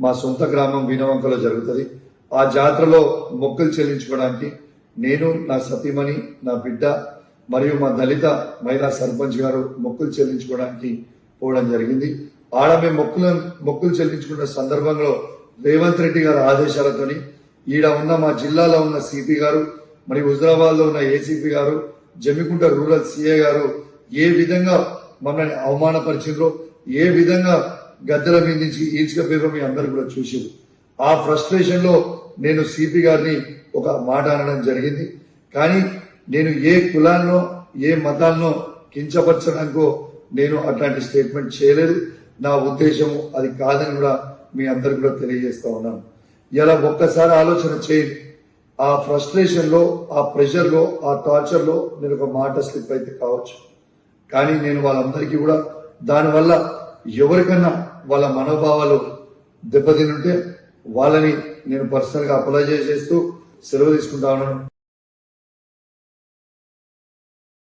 మా సొంత గ్రామం వీణవంకలో జరుగుతుంది. ఆ జాతరలో మొక్కులు చెల్లించుకోవడానికి నేను, నా సతీమణి, నా బిడ్డ మరియు మా దళిత మహిళా సర్పంచ్ గారు మొక్కులు చెల్లించుకోవడానికి పోవడం జరిగింది. ఆడ మేము మొక్కులు చెల్లించుకున్న సందర్భంలో రేవంత్ రెడ్డి గారి ఆదేశాలతోని ఈడ ఉన్న మా జిల్లాలో ఉన్న సిపి గారు మరియు హుజరాబాద్ లో ఉన్న ఏసీపీ గారు, జమ్మికుంట రూరల్ సిఐ గారు ఏ విధంగా మమ్మల్ని అవమానపరిచిండ్రో, ఏ విధంగా గద్దెల మీద నుంచి ఈడ్చుకపోయారో మీ అందరూ కూడా చూసారు. ఆ ఫ్రస్ట్రేషన్ లో నేను సిపి గారిని ఒక మాట అనడం జరిగింది. కానీ నేను ఏ కులాన్నో ఏ మతాన్నో కించపరచడానికో నేను అట్లాంటి స్టేట్మెంట్ చేయలేదు. నా ఉద్దేశం అది కాదని కూడా మీ అందరికి కూడా తెలియజేస్తా ఉన్నాను. ఇలా ఒక్కసారి ఆలోచన చేయండి. ఆ ఫ్రస్ట్రేషన్ లో, ఆ ప్రెషర్ లో, ఆ టార్చర్ లో నేను ఒక మాట స్లిప్ అయితే కావచ్చు. కానీ నేను వాళ్ళందరికీ కూడా దానివల్ల ఎవరికన్నా వాళ్ళ మనోభావాలు దెబ్బతినుంటే వాళ్ళని నేను పర్సనల్ గా అప్లై చేస్తూ సెలవు తీసుకుంటా ఉన్నాను.